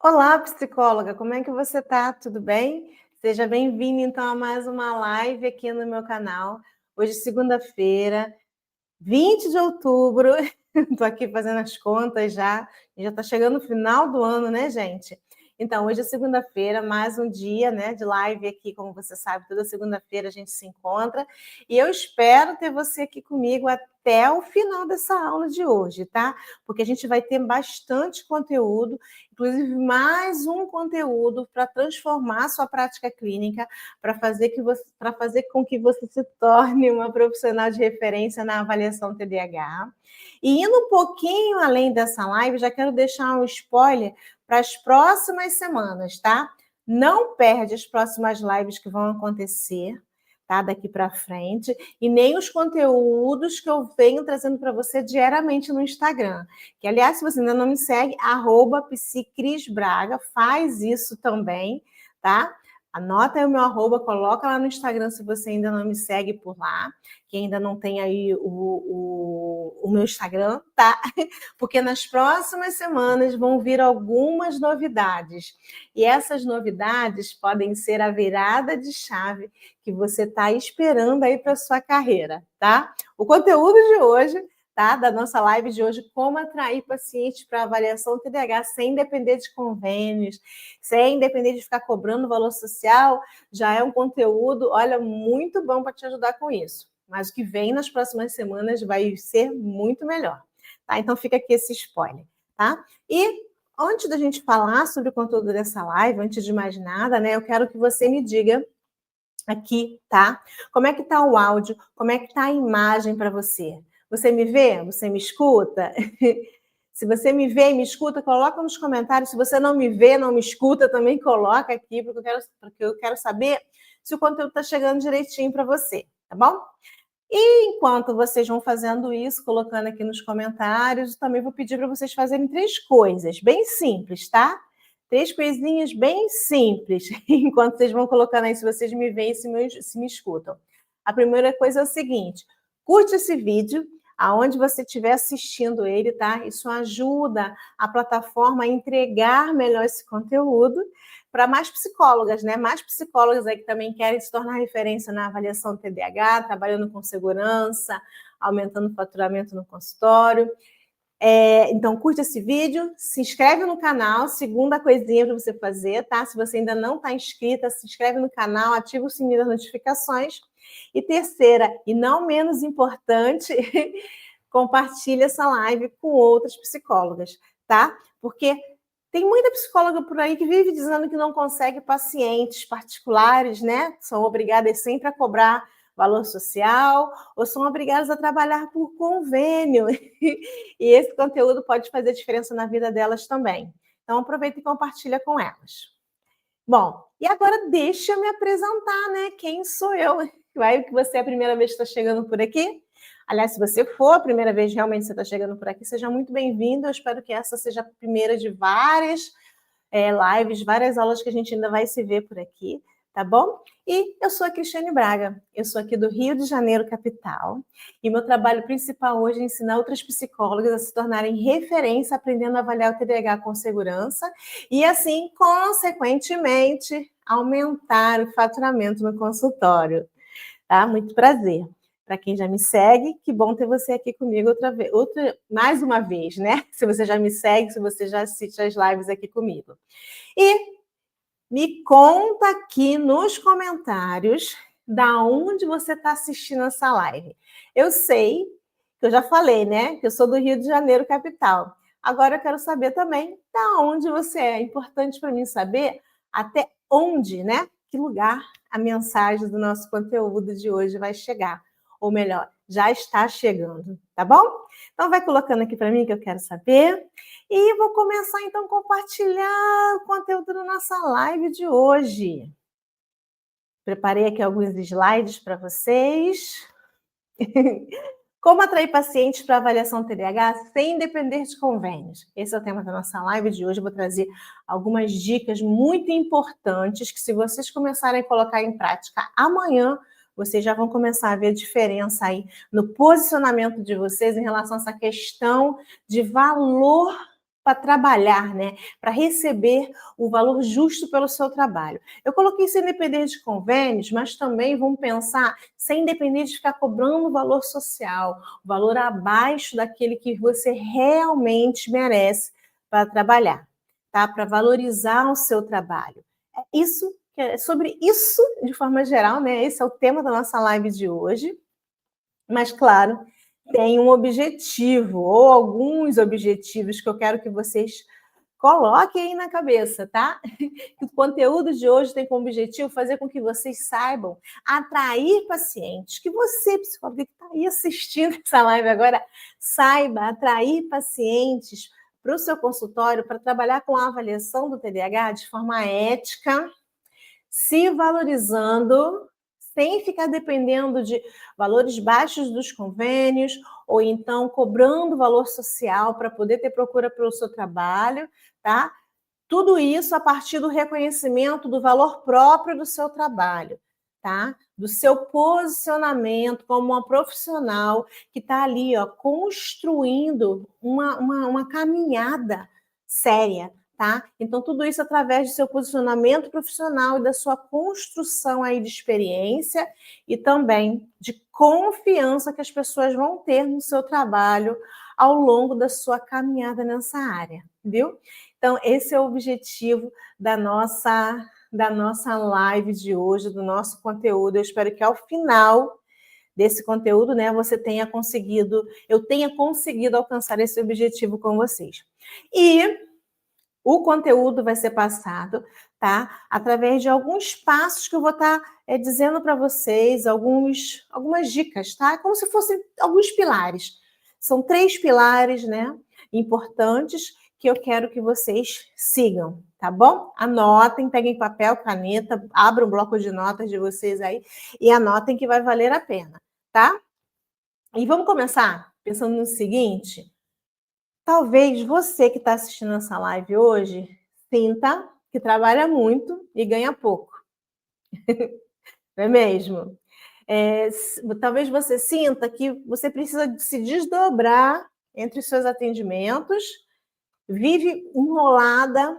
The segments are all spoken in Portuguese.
Olá, psicóloga, como é que você está? Tudo bem? Seja bem-vindo, então, a mais uma live aqui no meu canal. Hoje, segunda-feira, 20 de outubro, estou aqui fazendo as contas já, e já está chegando o final do ano, né, gente? Então, hoje é segunda-feira, mais um dia, né, de live aqui, como você sabe, toda segunda-feira a gente se encontra, e eu espero ter você aqui comigo até o final dessa aula de hoje, tá? Porque a gente vai ter bastante conteúdo, inclusive mais um conteúdo para transformar a sua prática clínica, para fazer com que você se torne uma profissional de referência na avaliação TDAH. E indo um pouquinho além dessa live, já quero deixar um spoiler para as próximas semanas, tá? Não perde as próximas lives que vão acontecer, tá? Daqui para frente, e nem os conteúdos que eu venho trazendo para você diariamente no Instagram. Que, aliás, se você ainda não me segue, @psicrisbraga, faz isso também, tá? Anota aí o meu arroba, coloca lá no Instagram se você ainda não me segue por lá, que ainda não tem aí o meu Instagram, tá? Porque nas próximas semanas vão vir algumas novidades. E essas novidades podem ser a virada de chave que você está esperando aí para sua carreira, tá? O conteúdo de hoje, tá? Da nossa live de hoje, como atrair pacientes para avaliação TDAH sem depender de convênios, sem depender de ficar cobrando valor social, já é um conteúdo, olha, muito bom para te ajudar com isso. Mas o que vem nas próximas semanas vai ser muito melhor, tá? Então fica aqui esse spoiler, tá? E antes da gente falar sobre o conteúdo dessa live, antes de mais nada, né, eu quero que você me diga aqui, tá? Como é que tá o áudio? Como é que tá a imagem para você? Você me vê? Você me escuta? Se você me vê e me escuta, coloca nos comentários. Se você não me vê, não me escuta, também coloca aqui, porque eu quero saber se o conteúdo está chegando direitinho para você, tá bom? E enquanto vocês vão fazendo isso, colocando aqui nos comentários, também vou pedir para vocês fazerem 3 coisas, bem simples, tá? 3 coisinhas bem simples, enquanto vocês vão colocando aí, se vocês me veem e se me escutam. A primeira coisa é o seguinte: curte esse vídeo, aonde você estiver assistindo ele, tá? Isso ajuda a plataforma a entregar melhor esse conteúdo para mais psicólogas, né? Mais psicólogas aí que também querem se tornar referência na avaliação TDAH, trabalhando com segurança, aumentando o faturamento no consultório. Então, curte esse vídeo, se inscreve no canal, segunda coisinha para você fazer, tá? Se você ainda não está inscrita, se inscreve no canal, ativa o sininho das notificações. E terceira, e não menos importante, compartilha essa live com outras psicólogas, tá? Porque tem muita psicóloga por aí que vive dizendo que não consegue pacientes particulares, né? São obrigadas sempre a cobrar valor social ou são obrigadas a trabalhar por convênio. E esse conteúdo pode fazer diferença na vida delas também. Então, aproveita e compartilha com elas. Bom, e agora deixa eu me apresentar, né? Quem sou eu? Vai que você é a primeira vez que está chegando por aqui? Aliás, se você for a primeira vez realmente você está chegando por aqui, seja muito bem-vindo. Eu espero que essa seja a primeira de várias lives, várias aulas que a gente ainda vai se ver por aqui, tá bom? E eu sou a Cristiane Braga, eu sou aqui do Rio de Janeiro, capital, e meu trabalho principal hoje é ensinar outras psicólogas a se tornarem referência aprendendo a avaliar o TDAH com segurança e, assim, consequentemente, aumentar o faturamento no consultório, tá? Muito prazer. Para quem já me segue, que bom ter você aqui comigo mais uma vez, né? Se você já me segue, se você já assiste as lives aqui comigo. E me conta aqui nos comentários da onde você está assistindo essa live. Eu sei, que eu já falei, né? Que eu sou do Rio de Janeiro, capital. Agora eu quero saber também da onde você é. É importante para mim saber até onde, né? Que lugar a mensagem do nosso conteúdo de hoje vai chegar. Ou melhor, já está chegando, tá bom? Então vai colocando aqui para mim que eu quero saber. E vou começar então a compartilhar o conteúdo da nossa live de hoje. Preparei aqui alguns slides para vocês. Como atrair pacientes para avaliação TDAH sem depender de convênios? Esse é o tema da nossa live de hoje. Eu vou trazer algumas dicas muito importantes que, se vocês começarem a colocar em prática amanhã, vocês já vão começar a ver a diferença aí no posicionamento de vocês em relação a essa questão de valor para trabalhar, né? Para receber o valor justo pelo seu trabalho. Eu coloquei sem depender de convênios, mas também vamos pensar sem depender de ficar cobrando valor social, valor abaixo daquele que você realmente merece para trabalhar, tá? Para valorizar o seu trabalho. Sobre isso, de forma geral, né? Esse é o tema da nossa live de hoje. Mas, claro, tem um objetivo, ou alguns objetivos que eu quero que vocês coloquem aí na cabeça, tá? O conteúdo de hoje tem como objetivo fazer com que vocês saibam atrair pacientes, que você, psicólogo que está aí assistindo essa live agora, saiba atrair pacientes para o seu consultório para trabalhar com a avaliação do TDAH de forma ética, se valorizando, sem ficar dependendo de valores baixos dos convênios, ou então cobrando valor social para poder ter procura pelo seu trabalho, tá? Tudo isso a partir do reconhecimento do valor próprio do seu trabalho, tá? Do seu posicionamento como uma profissional que está ali, ó, construindo uma caminhada séria, tá? Então, tudo isso através do seu posicionamento profissional e da sua construção aí de experiência e também de confiança que as pessoas vão ter no seu trabalho ao longo da sua caminhada nessa área, viu? Então, esse é o objetivo da nossa live de hoje, do nosso conteúdo. Eu espero que ao final desse conteúdo, né, eu tenha conseguido alcançar esse objetivo com vocês. E o conteúdo vai ser passado, tá? Através de alguns passos que eu vou estar dizendo para vocês, algumas dicas, tá? Como se fossem alguns pilares. São 3 pilares, né, importantes que eu quero que vocês sigam, tá bom? Anotem, peguem papel, caneta, abram um bloco de notas de vocês aí e anotem que vai valer a pena, tá? E vamos começar pensando no seguinte. Talvez você que está assistindo essa live hoje sinta que trabalha muito e ganha pouco. Não é mesmo? Talvez você sinta que você precisa se desdobrar entre os seus atendimentos, vive enrolada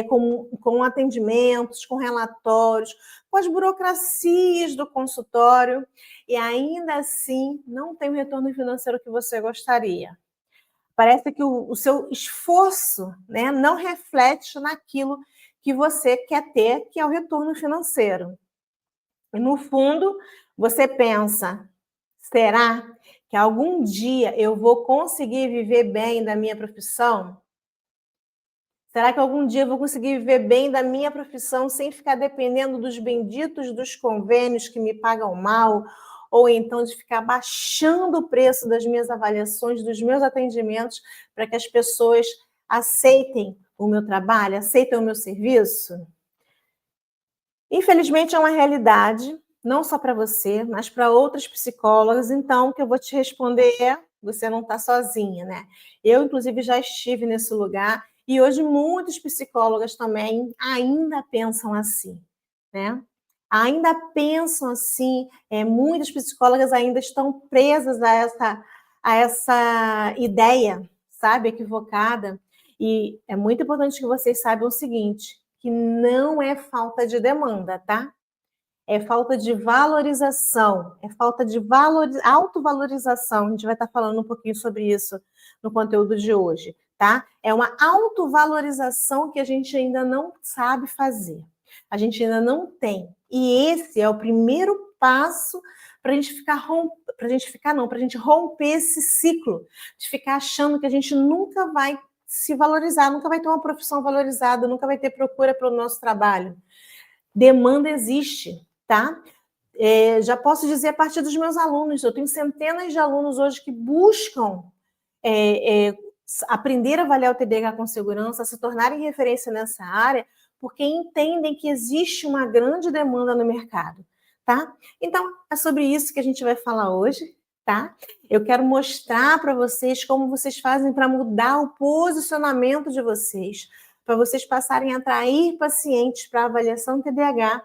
com atendimentos, com relatórios, com as burocracias do consultório e ainda assim não tem o retorno financeiro que você gostaria. Parece que o seu esforço, né, não reflete naquilo que você quer ter, que é o retorno financeiro. E, no fundo, você pensa, será que algum dia eu vou conseguir viver bem da minha profissão? Será que algum dia eu vou conseguir viver bem da minha profissão sem ficar dependendo dos benditos dos convênios que me pagam mal? Ou então de ficar baixando o preço das minhas avaliações, dos meus atendimentos, para que as pessoas aceitem o meu trabalho, aceitem o meu serviço? Infelizmente, é uma realidade, não só para você, mas para outras psicólogas. Então, o que eu vou te responder é, você não está sozinha, né? Eu, inclusive, já estive nesse lugar e hoje muitas psicólogas também ainda pensam assim, né? Ainda pensam assim, muitas psicólogas ainda estão presas a essa ideia, sabe, equivocada. E é muito importante que vocês saibam o seguinte, que não é falta de demanda, tá? É falta de valorização, é falta de autovalorização. A gente vai estar falando um pouquinho sobre isso no conteúdo de hoje, tá? É uma autovalorização que a gente ainda não sabe fazer. A gente ainda não tem. E esse é o primeiro passo para a gente romper esse ciclo de ficar achando que a gente nunca vai se valorizar, nunca vai ter uma profissão valorizada, nunca vai ter procura pelo nosso trabalho. Demanda existe, tá? Já posso dizer a partir dos meus alunos, eu tenho centenas de alunos hoje que buscam aprender a avaliar o TDAH com segurança, se tornarem referência nessa área, porque entendem que existe uma grande demanda no mercado, tá? Então, é sobre isso que a gente vai falar hoje, tá? Eu quero mostrar para vocês como vocês fazem para mudar o posicionamento de vocês, para vocês passarem a atrair pacientes para avaliação TDAH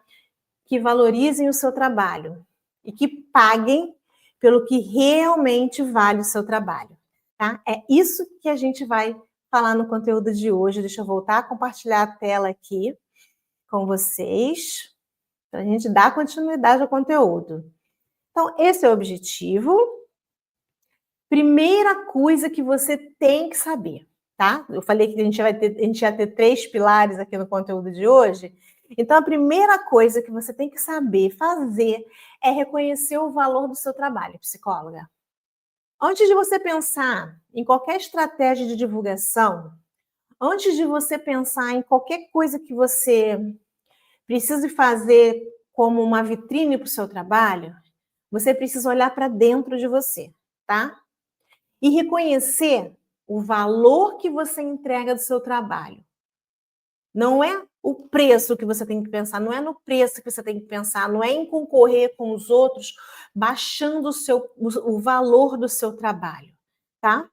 que valorizem o seu trabalho e que paguem pelo que realmente vale o seu trabalho, tá? É isso que a gente vai falar no conteúdo de hoje. Deixa eu voltar a compartilhar a tela aqui com vocês, para a gente dar continuidade ao conteúdo. Então, esse é o objetivo. Primeira coisa que você tem que saber, tá? Eu falei que a gente ia ter 3 pilares aqui no conteúdo de hoje. Então, a primeira coisa que você tem que saber fazer é reconhecer o valor do seu trabalho, psicóloga. Antes de você pensar em qualquer estratégia de divulgação, antes de você pensar em qualquer coisa que você precise fazer como uma vitrine para o seu trabalho, você precisa olhar para dentro de você, tá? E reconhecer o valor que você entrega do seu trabalho. Não é o preço que você tem que pensar, não é no preço que você tem que pensar, não é em concorrer com os outros, baixando o valor do seu trabalho, tá?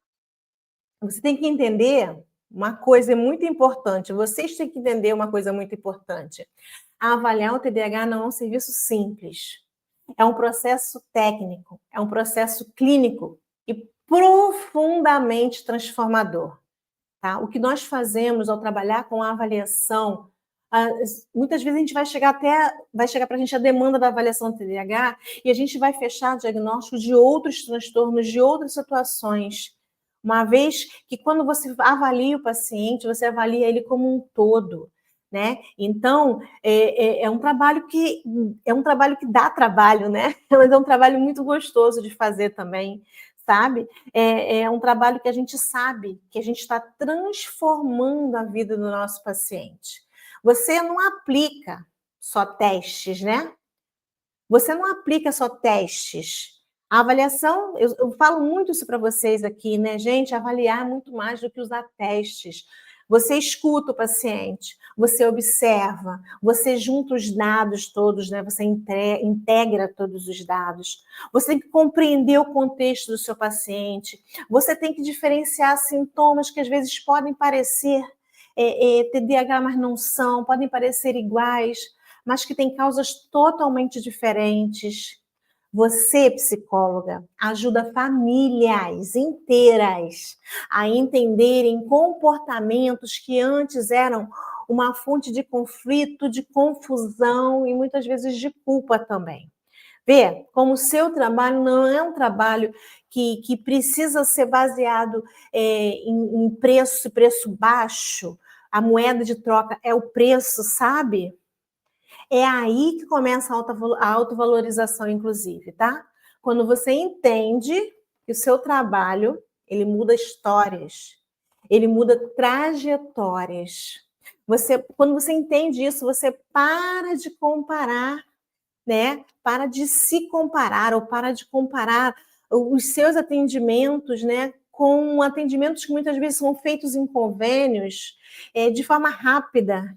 Você tem que entender uma coisa muito importante, vocês têm que entender uma coisa muito importante. Avaliar o TDAH não é um serviço simples. É um processo técnico, é um processo clínico e profundamente transformador. Tá? O que nós fazemos ao trabalhar com a avaliação, muitas vezes a gente vai chegar para a gente a demanda da avaliação do TDAH e a gente vai fechar diagnóstico de outros transtornos, de outras situações. Uma vez que quando você avalia o paciente, você avalia ele como um todo. Né? Então, é um trabalho que dá trabalho, né? Mas é um trabalho muito gostoso de fazer também, sabe? É um trabalho que a gente sabe que a gente está transformando a vida do nosso paciente. Você não aplica só testes, né? Você não aplica só testes. A avaliação, eu falo muito isso para vocês aqui, né, gente? Avaliar é muito mais do que usar testes. Você escuta o paciente, você observa, você junta os dados todos, né? Você integra todos os dados. Você tem que compreender o contexto do seu paciente. Você tem que diferenciar sintomas que às vezes podem parecer TDAH, mas não são, podem parecer iguais, mas que têm causas totalmente diferentes. Você, psicóloga, ajuda famílias inteiras a entenderem comportamentos que antes eram uma fonte de conflito, de confusão e muitas vezes de culpa também. Vê como o seu trabalho não é um trabalho que precisa ser baseado em preço baixo, a moeda de troca é o preço, sabe? É aí que começa a autovalorização, inclusive, tá? Quando você entende que o seu trabalho, ele muda histórias, ele muda trajetórias. Quando você entende isso, você para de comparar, né? Para de se comparar ou para de comparar os seus atendimentos, né? Com atendimentos que muitas vezes são feitos em convênios de forma rápida,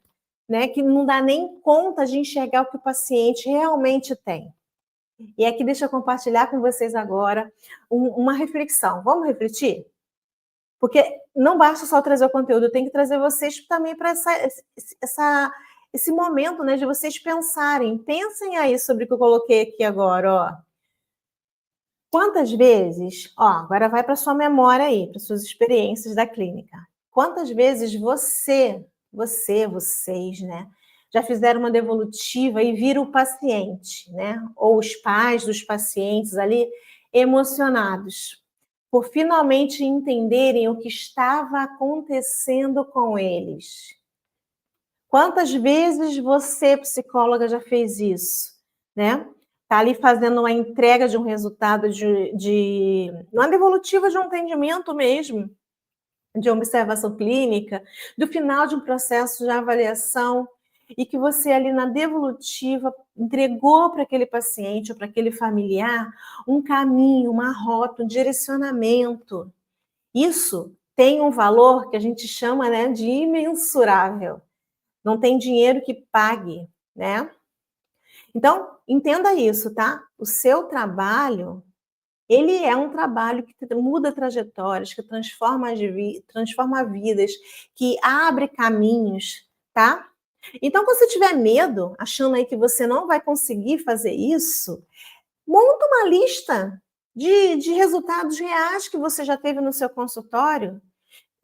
né, que não dá nem conta de enxergar o que o paciente realmente tem. E aqui deixa eu compartilhar com vocês agora uma reflexão. Vamos refletir? Porque não basta só trazer o conteúdo, eu tenho que trazer vocês também para esse momento, né, de vocês pensarem. Pensem aí sobre o que eu coloquei aqui agora, ó. Quantas vezes, ó, agora vai para sua memória aí, para suas experiências da clínica. Quantas vezes vocês, né, já fizeram uma devolutiva e viram o paciente, né, ou os pais dos pacientes ali emocionados por finalmente entenderem o que estava acontecendo com eles? Quantas vezes você, psicóloga, já fez isso, né? Tá ali fazendo uma entrega de um resultado uma devolutiva de um atendimento mesmo, de observação clínica, do final de um processo de avaliação, e que você ali na devolutiva entregou para aquele paciente ou para aquele familiar um caminho, uma rota, um direcionamento. Isso tem um valor que a gente chama, né, de imensurável. Não tem dinheiro que pague, né? Então, entenda isso, tá? O seu trabalho, ele é um trabalho que muda trajetórias, que transforma vidas, que abre caminhos, tá? Então, quando você tiver medo, achando aí que você não vai conseguir fazer isso, monta uma lista de resultados reais que você já teve no seu consultório.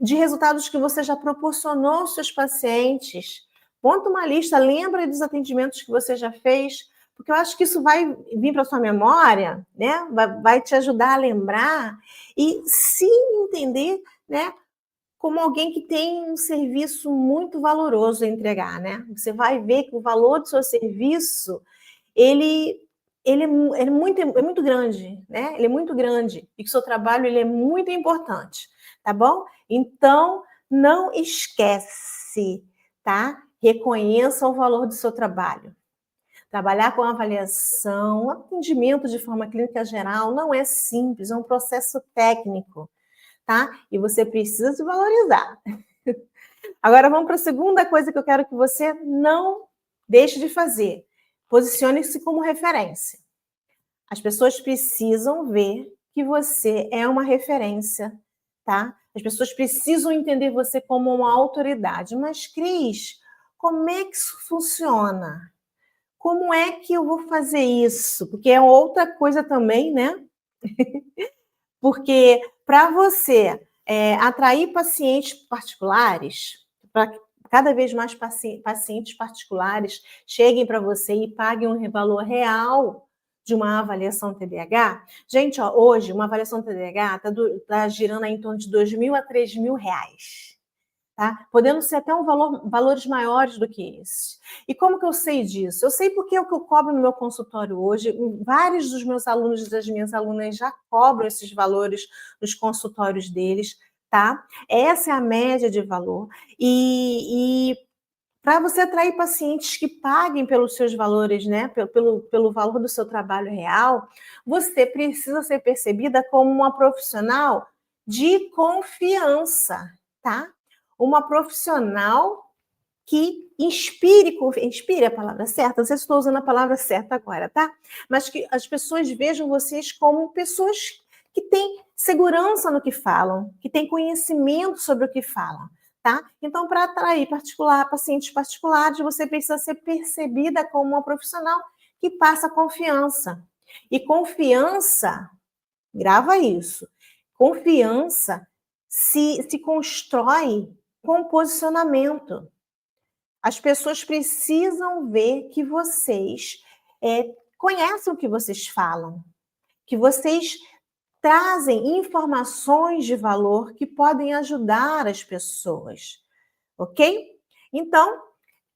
de resultados que você já proporcionou aos seus pacientes. Monta uma lista, lembra dos atendimentos que você já fez, porque eu acho que isso vai vir para a sua memória, né? Vai te ajudar a lembrar e se entender, né? Como alguém que tem um serviço muito valoroso a entregar, né? Você vai ver que o valor do seu serviço, ele, é muito grande, né? Ele é muito grande e que o seu trabalho ele é muito importante, tá bom? Então, não esquece, tá? Reconheça o valor do seu trabalho. Trabalhar com avaliação, atendimento de forma clínica geral não é simples, é um processo técnico, tá? E você precisa se valorizar. Agora vamos para a segunda coisa que eu quero que você não deixe de fazer. Posicione-se como referência. As pessoas precisam ver que você é uma referência, tá? As pessoas precisam entender você como uma autoridade. Mas, Cris, como é que isso funciona? Como é que eu vou fazer isso? Porque é outra coisa também, né? Porque para você atrair pacientes particulares, para cada vez mais pacientes particulares cheguem para você e paguem um valor real de uma avaliação TDAH, gente, ó, hoje uma avaliação TDAH está girando aí em torno de R$2.000 a R$3.000. Tá? Podendo ser até valores maiores do que esse. E como que eu sei disso? Eu sei porque é o que eu cobro no meu consultório hoje. Vários dos meus alunos e das minhas alunas já cobram esses valores nos consultórios deles, tá? Essa é a média de valor. E para você atrair pacientes que paguem pelos seus valores, né? Pelo valor do seu trabalho real, você precisa ser percebida como uma profissional de confiança, tá? Uma profissional que inspire a palavra certa, não sei se estou usando a palavra certa agora, tá? Mas que as pessoas vejam vocês como pessoas que têm segurança no que falam, que têm conhecimento sobre o que falam, tá? Então, para atrair pacientes particulares, você precisa ser percebida como uma profissional que passa confiança. E confiança, grava isso, confiança se constrói com posicionamento. As pessoas precisam ver que vocês conhecem o que vocês falam, que vocês trazem informações de valor que podem ajudar as pessoas, ok? Então,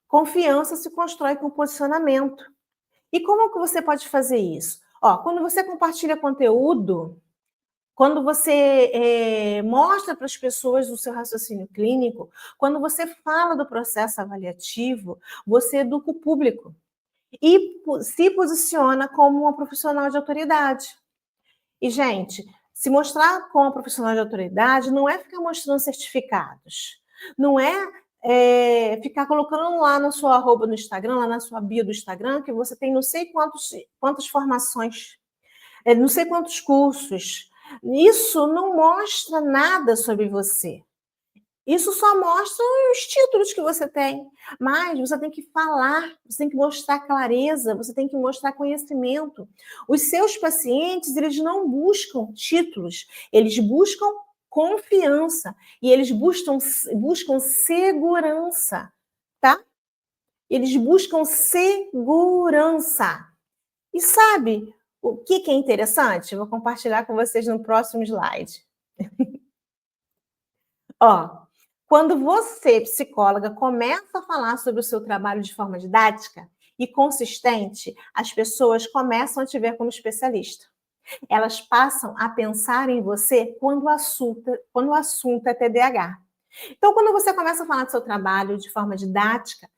confiança se constrói com posicionamento. E como que você pode fazer isso? Ó, quando você compartilha conteúdo, quando você mostra para as pessoas o seu raciocínio clínico, quando você fala do processo avaliativo, você educa o público e se posiciona como uma profissional de autoridade. E, gente, se mostrar como uma profissional de autoridade não é ficar mostrando certificados, não é ficar colocando lá na sua arroba no Instagram, lá na sua bio do Instagram, que você tem não sei quantas formações, não sei quantos cursos. Isso não mostra nada sobre você. Isso só mostra os títulos que você tem. Mas você tem que falar, você tem que mostrar clareza, você tem que mostrar conhecimento. Os seus pacientes, eles não buscam títulos, eles buscam confiança e eles buscam segurança, tá? Eles buscam segurança. E sabe o que é interessante? Eu vou compartilhar com vocês no próximo slide. Ó, quando você, psicóloga, começa a falar sobre o seu trabalho de forma didática e consistente, as pessoas começam a te ver como especialista. Elas passam a pensar em você quando o assunto é TDAH. Então, quando você começa a falar do seu trabalho de forma didática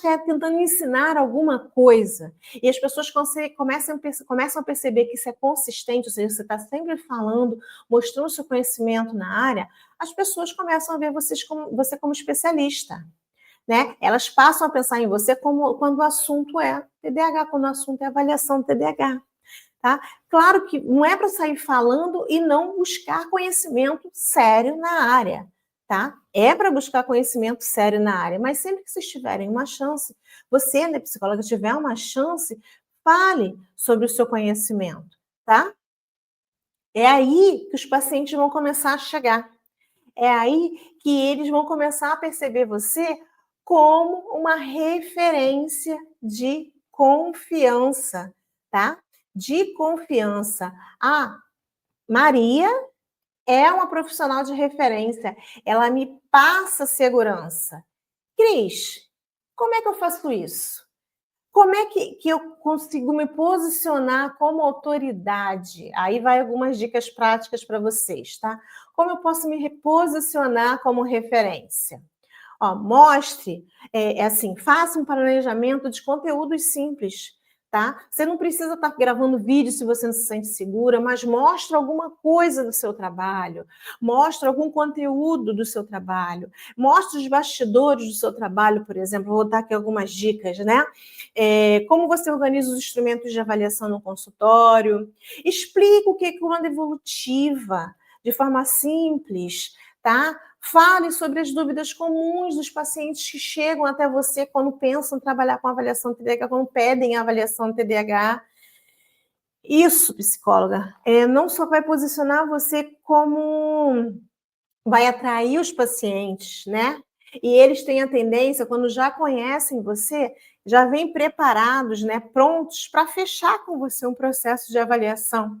é tentando ensinar alguma coisa. E as pessoas começam a perceber que isso é consistente, ou seja, você está sempre falando, mostrando seu conhecimento na área, as pessoas começam a ver você como especialista. Né? Elas passam a pensar em você quando o assunto é TDAH, quando o assunto é avaliação do TDAH. Tá? Claro que não é para sair falando e não buscar conhecimento sério na área. Tá? É para buscar conhecimento sério na área, mas sempre que vocês tiverem uma chance, você, né, psicóloga, tiver uma chance, fale sobre o seu conhecimento, tá? É aí que os pacientes vão começar a chegar. É aí que eles vão começar a perceber você como uma referência de confiança, tá? De confiança. Ah, Maria é uma profissional de referência, ela me passa segurança. Cris, como é que eu faço isso? Como é que eu consigo me posicionar como autoridade? Aí vai algumas dicas práticas para vocês, tá? Como eu posso me reposicionar como referência? Ó, mostre, assim, faça um planejamento de conteúdos simples, tá? Você não precisa estar gravando vídeo se você não se sente segura, mas mostra alguma coisa do seu trabalho, mostra algum conteúdo do seu trabalho, mostra os bastidores do seu trabalho, por exemplo. Vou dar aqui algumas dicas, né? Como você organiza os instrumentos de avaliação no consultório, explica o que é uma devolutiva, de forma simples, tá? Fale sobre as dúvidas comuns dos pacientes que chegam até você quando pensam em trabalhar com avaliação TDAH, quando pedem avaliação TDAH. Isso, psicóloga, não só vai posicionar você como vai atrair os pacientes, né? E eles têm a tendência, quando já conhecem você, já vêm preparados, né, prontos para fechar com você um processo de avaliação.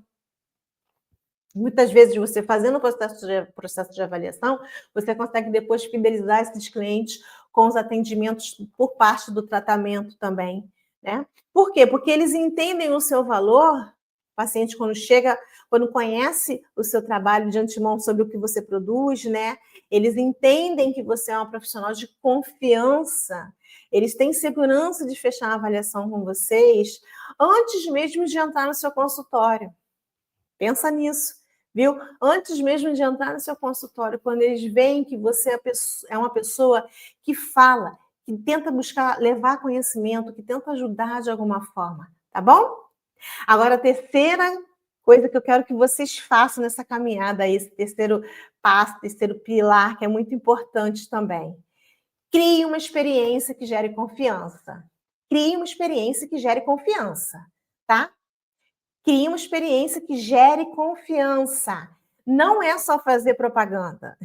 Muitas vezes, você fazendo o processo de avaliação, você consegue depois fidelizar esses clientes com os atendimentos por parte do tratamento também, né? Por quê? Porque eles entendem o seu valor. O paciente, quando chega, quando conhece o seu trabalho de antemão sobre o que você produz, né? Eles entendem que você é uma profissional de confiança. Eles têm segurança de fechar a avaliação com vocês antes mesmo de entrar no seu consultório. Pensa nisso. Viu? Antes mesmo de entrar no seu consultório, quando eles veem que você é uma pessoa que fala, que tenta buscar levar conhecimento, que tenta ajudar de alguma forma, tá bom? Agora, a terceira coisa que eu quero que vocês façam nessa caminhada, esse terceiro passo, terceiro pilar, que é muito importante também. Crie uma experiência que gere confiança. Crie uma experiência que gere confiança, tá? Crie uma experiência que gere confiança. Não é só fazer propaganda.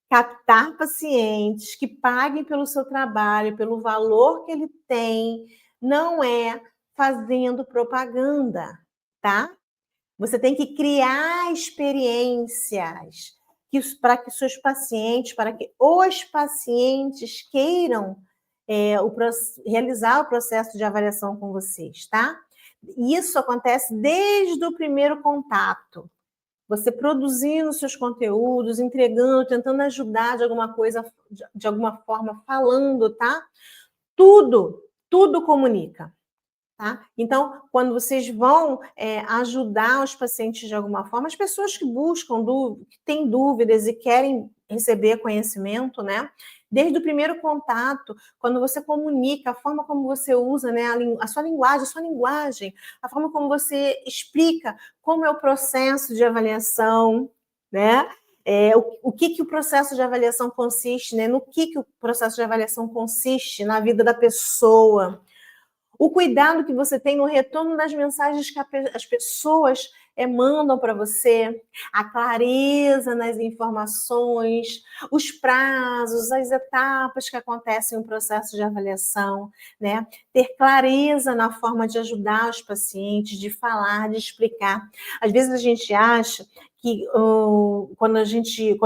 Captar pacientes que paguem pelo seu trabalho, pelo valor que ele tem, não é fazendo propaganda, tá? Você tem que criar experiências para que seus pacientes, para que os pacientes queiram realizar o processo de avaliação com vocês, tá? Isso acontece desde o primeiro contato. Você produzindo seus conteúdos, entregando, tentando ajudar de alguma coisa, de alguma forma, falando, tá? Tudo comunica. Tá? Então, quando vocês vão ajudar os pacientes de alguma forma, as pessoas que buscam, que têm dúvidas e querem receber conhecimento, né? Desde o primeiro contato, quando você comunica, a forma como você usa, né, a sua linguagem, a forma como você explica como é o processo de avaliação, né? O que o processo de avaliação consiste, né? No que o processo de avaliação consiste na vida da pessoa. O cuidado que você tem no retorno das mensagens que as pessoas mandam para você, a clareza nas informações, os prazos, as etapas que acontecem no processo de avaliação, né? Ter clareza na forma de ajudar os pacientes, de falar, de explicar. Às vezes a gente acha que quando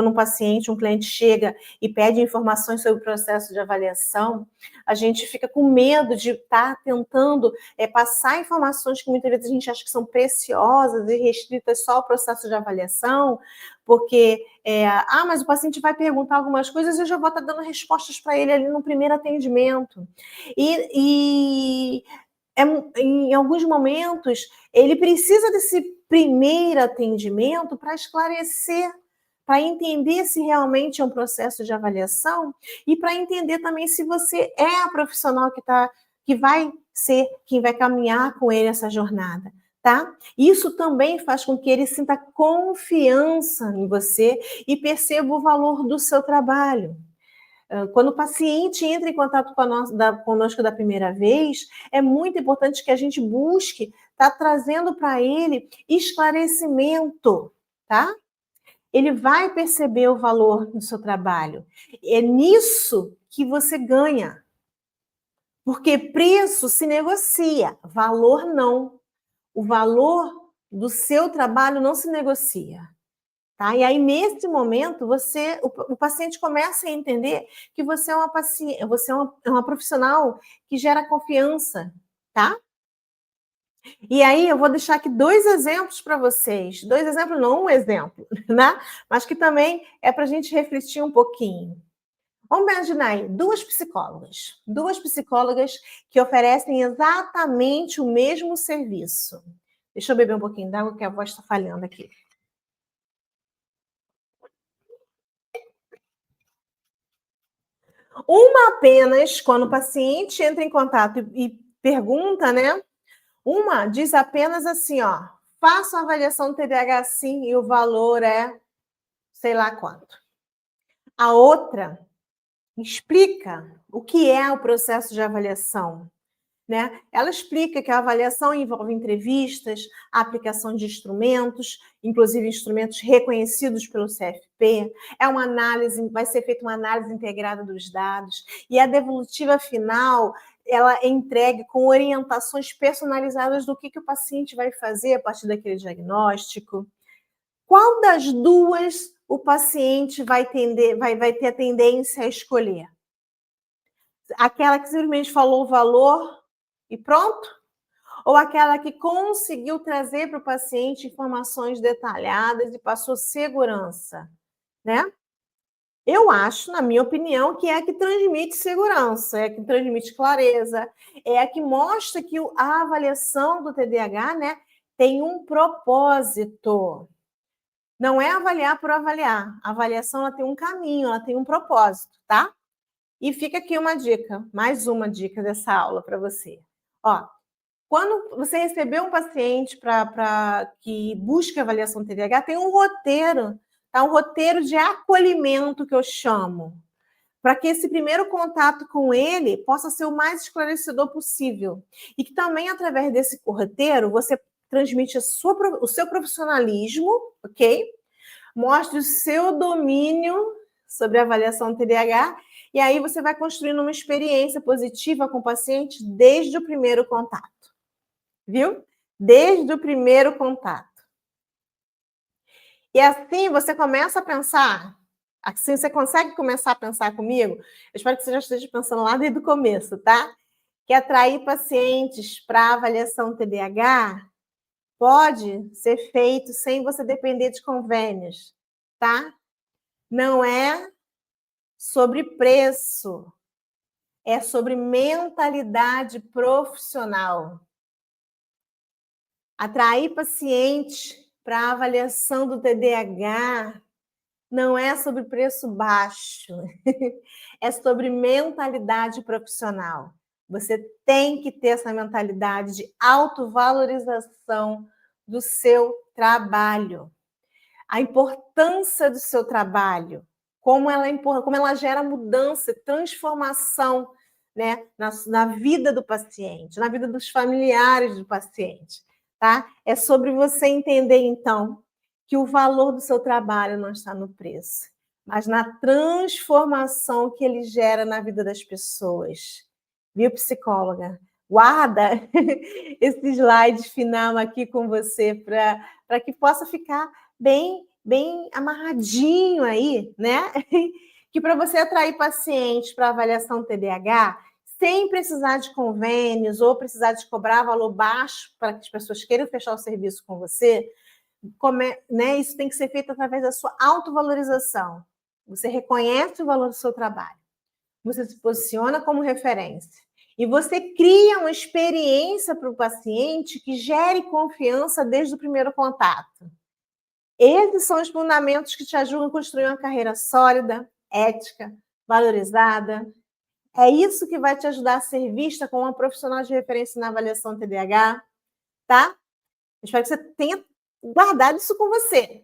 um paciente, um cliente chega e pede informações sobre o processo de avaliação, a gente fica com medo de estar tentando passar informações que muitas vezes a gente acha que são preciosas e restritas só ao processo de avaliação, porque, mas o paciente vai perguntar algumas coisas e eu já vou estar dando respostas para ele ali no primeiro atendimento. Em alguns momentos, ele precisa desse primeiro atendimento para esclarecer, para entender se realmente é um processo de avaliação e para entender também se você é a profissional que vai ser quem vai caminhar com ele essa jornada, tá? Isso também faz com que ele sinta confiança em você e perceba o valor do seu trabalho. Quando o paciente entra em contato conosco da primeira vez, é muito importante que a gente busque estar trazendo para ele esclarecimento, tá? ele vai perceber o valor do seu trabalho. É nisso que você ganha. Porque preço se negocia, valor não. O valor do seu trabalho não se negocia. Tá? E aí, nesse momento, o paciente começa a entender que você é uma profissional que gera confiança, tá? E aí, eu vou deixar aqui 2 exemplos para vocês. 2 exemplos, não um exemplo, né? Mas que também é para a gente refletir um pouquinho. Vamos imaginar aí, 2 psicólogas. 2 psicólogas que oferecem exatamente o mesmo serviço. Deixa eu beber um pouquinho d'água, que a voz está falhando aqui. Uma apenas, quando o paciente entra em contato e pergunta, né? Uma diz apenas assim, ó, faça uma avaliação do TDAH sim e o valor é sei lá quanto. A outra explica o que é o processo de avaliação, né? Ela explica que a avaliação envolve entrevistas, a aplicação de instrumentos, inclusive instrumentos reconhecidos pelo CFP, é uma análise, vai ser feita uma análise integrada dos dados, e a devolutiva final, ela é entregue com orientações personalizadas do que o paciente vai fazer a partir daquele diagnóstico. Qual das duas o paciente vai ter a tendência a escolher? Aquela que simplesmente falou o valor e pronto? Ou aquela que conseguiu trazer para o paciente informações detalhadas e passou segurança, né? Eu acho, na minha opinião, que é a que transmite segurança, é a que transmite clareza, é a que mostra que a avaliação do TDAH, né, tem um propósito. Não é avaliar por avaliar. A avaliação ela tem um caminho, ela tem um propósito, tá? E fica aqui uma dica, mais uma dica dessa aula para você. Ó, quando você receber um paciente que busca avaliação TDAH, tem um roteiro, tá? Um roteiro de acolhimento que eu chamo, para que esse primeiro contato com ele possa ser o mais esclarecedor possível. E que também, através desse roteiro, você transmite o seu profissionalismo, ok? Mostre o seu domínio sobre a avaliação TDAH, e aí você vai construindo uma experiência positiva com o paciente desde o primeiro contato. Viu? Desde o primeiro contato. E assim você começa a pensar, assim você consegue começar a pensar comigo? Eu espero que você já esteja pensando lá desde o começo, tá? Que atrair pacientes para avaliação TDAH pode ser feito sem você depender de convênios, tá? Não é sobre preço, é sobre mentalidade profissional. Atrair paciente para avaliação do TDAH não é sobre preço baixo, é sobre mentalidade profissional. Você tem que ter essa mentalidade de autovalorização do seu trabalho. A importância do seu trabalho, como ela gera mudança, transformação, né, na vida do paciente, na vida dos familiares do paciente. Tá? É sobre você entender, então, que o valor do seu trabalho não está no preço, mas na transformação que ele gera na vida das pessoas. Viu, psicóloga? Guarda esse slide final aqui com você para que possa ficar bem amarradinho aí, né? Que para você atrair pacientes para avaliação TDAH, sem precisar de convênios ou precisar de cobrar valor baixo para que as pessoas queiram fechar o serviço com você, né? Isso tem que ser feito através da sua autovalorização. Você reconhece o valor do seu trabalho, você se posiciona como referência e você cria uma experiência para o paciente que gere confiança desde o primeiro contato. Esses são os fundamentos que te ajudam a construir uma carreira sólida, ética, valorizada. É isso que vai te ajudar a ser vista como uma profissional de referência na avaliação TDAH, tá? Espero que você tenha guardado isso com você.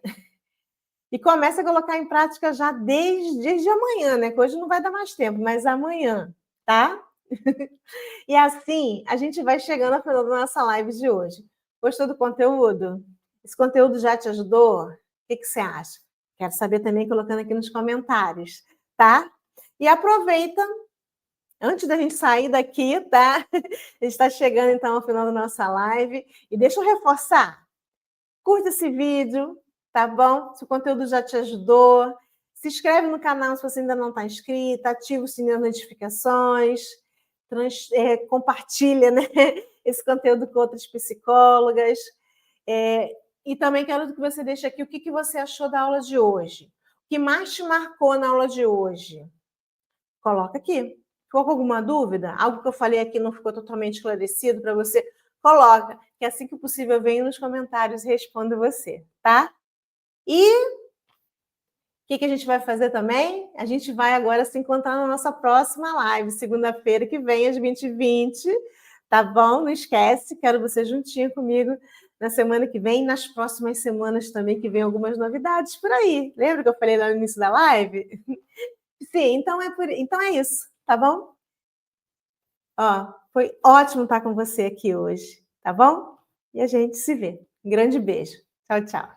E comece a colocar em prática já desde amanhã, né? Que hoje não vai dar mais tempo, mas amanhã, tá? E assim, a gente vai chegando ao final da nossa live de hoje. Gostou do conteúdo? Esse conteúdo já te ajudou? O que você acha? Quero saber também colocando aqui nos comentários, tá? E aproveita, antes da gente sair daqui, tá? A gente está chegando então ao final da nossa live. E deixa eu reforçar. Curta esse vídeo, tá bom? Se o conteúdo já te ajudou. Se inscreve no canal se você ainda não está inscrito. Ativa o sininho das notificações. Compartilha, né, esse conteúdo com outras psicólogas. E também quero que você deixe aqui o que você achou da aula de hoje. O que mais te marcou na aula de hoje? Coloca aqui. Ficou com alguma dúvida? Algo que eu falei aqui não ficou totalmente esclarecido para você? Coloca, que assim que possível eu venho nos comentários e respondo você, tá? E o que a gente vai fazer também? A gente vai agora se encontrar na nossa próxima live, segunda-feira que vem, às 20h20, tá bom? Não esquece, quero você juntinho comigo na semana que vem, nas próximas semanas também, que vem algumas novidades por aí. Lembra que eu falei lá no início da live? Sim, então é isso, tá bom? Ó, foi ótimo estar com você aqui hoje, tá bom? E a gente se vê. Um grande beijo. Tchau, tchau.